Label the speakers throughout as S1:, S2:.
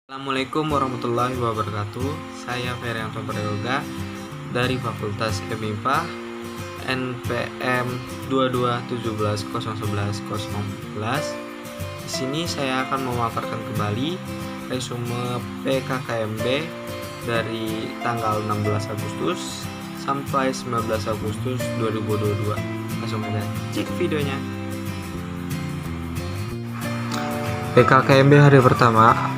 S1: Assalamualaikum warahmatullahi wabarakatuh. Saya Ferianto Prayoga dari Fakultas MIPA NPM 2217011. Di sini saya akan memaparkan kembali resume PKKMB dari tanggal 16 Agustus sampai 19 Agustus 2022. Langsung aja cek videonya. PKKMB hari pertama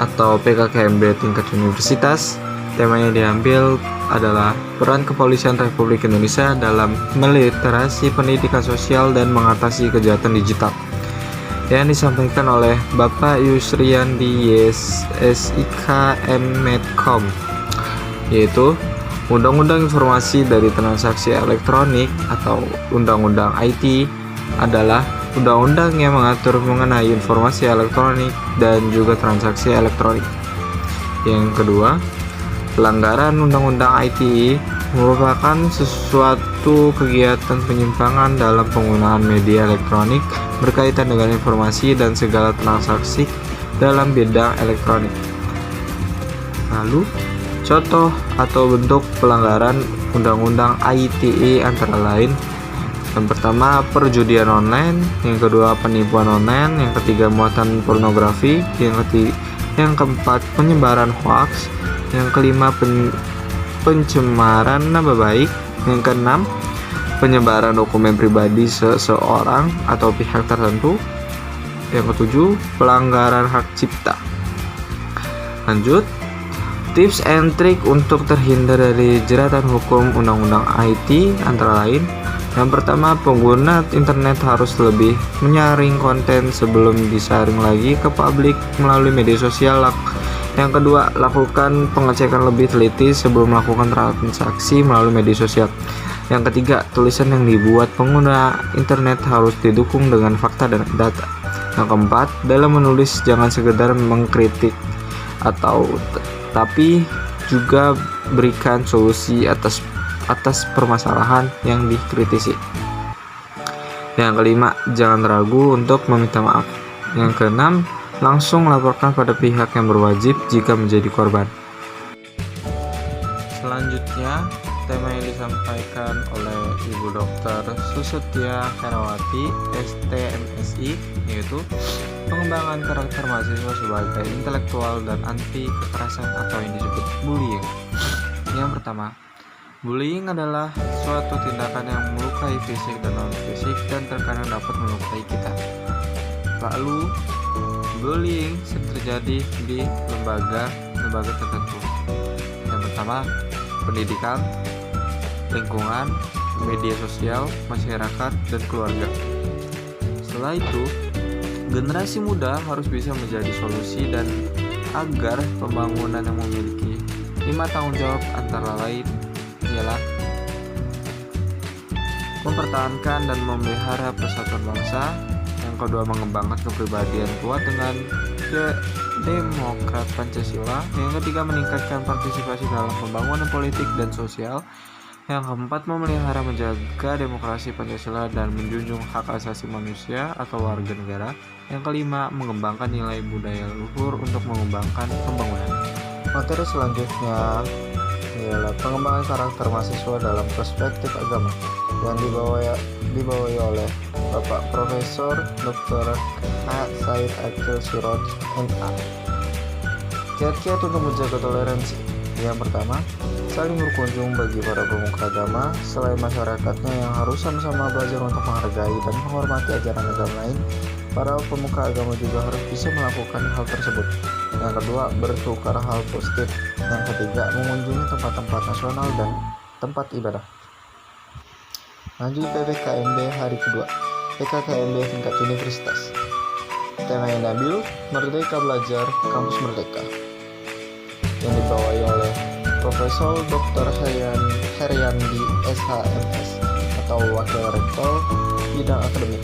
S1: atau PKKMB tingkat universitas. Tema yang diambil adalah peran Kepolisian Republik Indonesia dalam meliterasi pendidikan sosial dan mengatasi kejahatan digital, yang disampaikan oleh Bapak Yusriandi SIK Medcom, yaitu Undang-Undang Informasi dari Transaksi Elektronik atau Undang-Undang IT adalah undang-undang yang mengatur mengenai informasi elektronik dan juga transaksi elektronik. Yang kedua, pelanggaran undang-undang ITE merupakan sesuatu kegiatan penyimpangan dalam penggunaan media elektronik berkaitan dengan informasi dan segala transaksi dalam bidang elektronik. Lalu, contoh atau bentuk pelanggaran undang-undang ITE antara lain: yang pertama, perjudian online; yang kedua, penipuan online; yang ketiga, muatan pornografi; yang keempat, penyebaran hoaks; yang kelima, pencemaran nama baik; yang keenam, penyebaran dokumen pribadi seseorang atau pihak tertentu; yang ketujuh, pelanggaran hak cipta. Lanjut, tips and trick untuk terhindar dari jeratan hukum undang-undang IT antara lain: yang pertama, pengguna internet harus lebih menyaring konten sebelum disaring lagi ke publik melalui media sosial. Yang kedua, lakukan pengecekan lebih teliti sebelum melakukan transaksi melalui media sosial. Yang ketiga, tulisan yang dibuat pengguna internet harus didukung dengan fakta dan data. Yang keempat, dalam menulis jangan sekedar mengkritik tapi juga berikan solusi atas permasalahan yang dikritisi. Yang kelima, jangan ragu untuk meminta maaf. Yang keenam, langsung laporkan pada pihak yang berwajib jika menjadi korban. Selanjutnya, tema yang disampaikan oleh Ibu Dr. Susetya Herawati, STMSI, yaitu pengembangan karakter mahasiswa sebagai intelektual dan anti kekerasan atau yang disebut bullying. Yang pertama, bullying adalah suatu tindakan yang melukai fisik dan non-fisik dan terkadang dapat melukai kita. Lalu, bullying sering terjadi di lembaga tertentu. Yang pertama, pendidikan, lingkungan, media sosial, masyarakat, dan keluarga. Setelah itu, generasi muda harus bisa menjadi solusi dan agar pembangunan yang memiliki 5 tanggung jawab antara lain ialah mempertahankan dan memelihara persatuan bangsa. Yang kedua, mengembangkan kepribadian kuat dengan demokrat Pancasila. Yang ketiga, meningkatkan partisipasi dalam pembangunan politik dan sosial. Yang keempat, memelihara menjaga demokrasi Pancasila dan menjunjung hak asasi manusia atau warga negara. Yang kelima, mengembangkan nilai budaya luhur untuk mengembangkan pembangunan. Materi selanjutnya ialah pengembangan karakter mahasiswa dalam perspektif agama yang dibawahi oleh Bapak Profesor Dr. A. Said Akil Siroj, MA. Kiat-kiat untuk menjaga toleransi. Yang pertama, saling berkunjung bagi para pemuka agama. Selain masyarakatnya yang harus sama-sama belajar untuk menghargai dan menghormati ajaran agama lain, para pemuka agama juga harus bisa melakukan hal tersebut. Yang kedua, bertukar hal positif. Yang ketiga, mengunjungi tempat-tempat nasional dan tempat ibadah. Lanjut, PKKMB hari kedua, PKKMB tingkat universitas. Tema yang diambil, Merdeka Belajar Kampus Merdeka, yang dibawahi oleh Profesor Dr. Heriandi SHMS atau Wakil Rektor Bidang Akademik.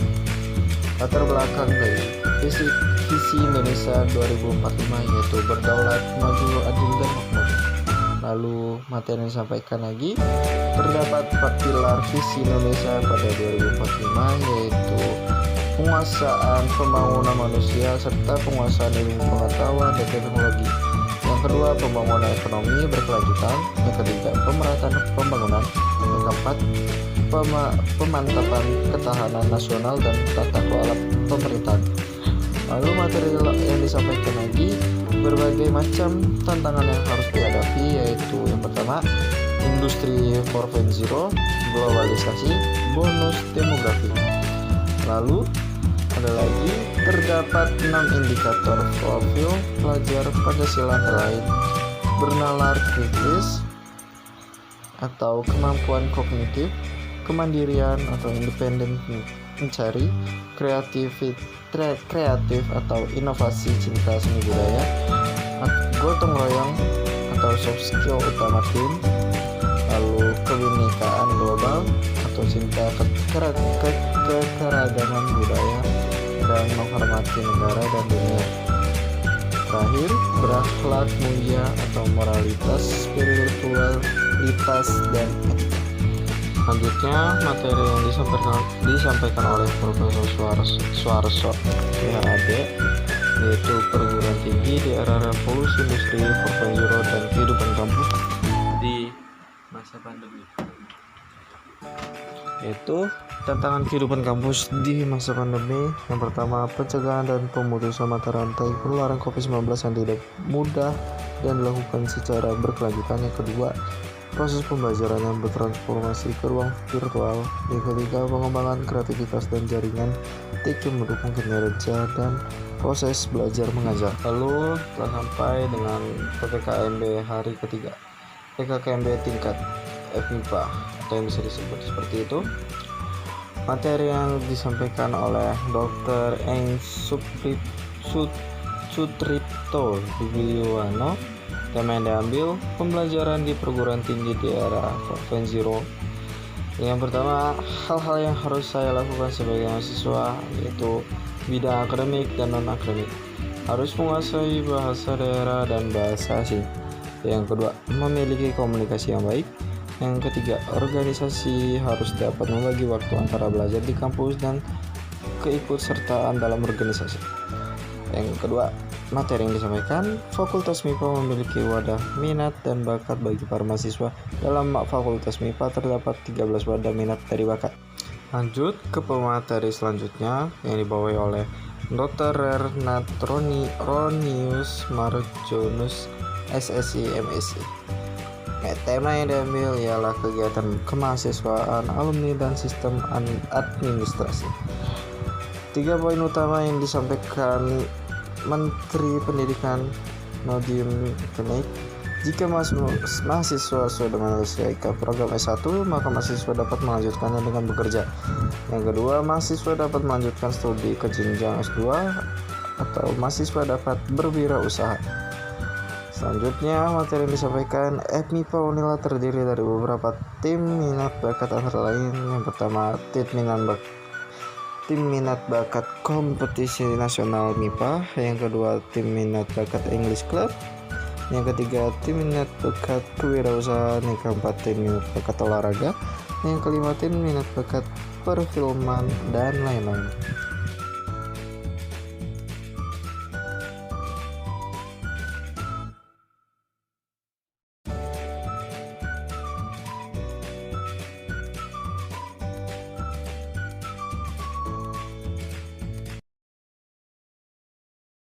S1: Latar belakang dari visi Indonesia 2045 yaitu berdaulat, maju, adil, dan makmur. Lalu materi yang disampaikan lagi, terdapat 4 pilar visi Indonesia pada 2045 yaitu penguasaan pembangunan manusia, serta penguasaan ilmu pengetahuan dan teknologi. Yang kedua, pembangunan ekonomi berkelanjutan. Yang ketiga, pemerataan pembangunan. Yang keempat, pemantapan ketahanan nasional dan tata kelola pemerintahan. Lalu materi yang disampaikan lagi, berbagai macam tantangan yang harus dihadapi, yaitu yang pertama, industri 4.0, globalisasi, bonus demografi. Lalu ada lagi, terdapat 6 indikator profil pelajar Pancasila lain: bernalar kritis atau kemampuan kognitif, kemandirian atau independen mencari, kreatif atau inovasi, cinta seni budaya, gotong royong atau soft skill utama tim, lalu kebinekaan global atau cinta kekeragaman budaya dan menghormati negara dan dunia. Terakhir, berakhlak mulia atau moralitas, spiritualitas dan etika. Selanjutnya, materi yang disampaikan oleh Profesor Suarso PhD, yaitu perguruan tinggi di era revolusi industri 4.0 dan kehidupan kampus di masa pandemi, yaitu tantangan kehidupan kampus di masa pandemi. Yang pertama, pencegahan dan pemutusan mata rantai penularan COVID-19 yang tidak mudah dan dilakukan secara berkelanjutan. Yang kedua, proses pembelajaran yang bertransformasi ke ruang virtual. Yang ketiga, pengembangan kreativitas dan jaringan TIK yang mendukung kinerja dan proses belajar mengajar. Lalu telah sampai dengan PPKMB hari ketiga, PKKMB tingkat FMIPA atau yang bisa disebut seperti itu. Materi yang disampaikan oleh Dr. Eng Sutripto Yuwono. Tema yang diambil, pembelajaran di perguruan tinggi di era 4.0. Yang pertama, hal-hal yang harus saya lakukan sebagai mahasiswa, yaitu bidang akademik dan non-akademik. Harus menguasai bahasa daerah dan bahasa asing. Yang kedua, memiliki komunikasi yang baik. Yang ketiga, organisasi, harus dapat membagi waktu antara belajar di kampus dan keikutsertaan dalam organisasi. Yang kedua, materi yang disampaikan, Fakultas MIPA memiliki wadah minat dan bakat bagi para mahasiswa. Dalam Fakultas MIPA terdapat 13 wadah minat dari bakat. Lanjut ke pemateri selanjutnya yang dibawahi oleh Dr. Renat Ronius Marjonus SSI MSc. Tema yang diambil ialah kegiatan kemahasiswaan alumni dan sistem administrasi. 3 poin utama yang disampaikan Menteri Pendidikan Nadiem Makarim: jika mahasiswa sudah menyelesaikan program S1, maka mahasiswa dapat melanjutkannya dengan bekerja. Yang kedua, mahasiswa dapat melanjutkan studi ke jenjang S2 atau mahasiswa dapat berwirausaha. Selanjutnya, materi yang disampaikan, FMIPA Unila terdiri dari beberapa tim minat bakat, antara lain yang pertama, tim minat bakat kompetisi nasional MIPA. Yang kedua, tim minat bakat English Club. Yang ketiga, tim minat bakat kewirausahaan. Yang keempat, tim minat bakat olahraga. Yang kelima, tim minat bakat perfilman dan lain-lain.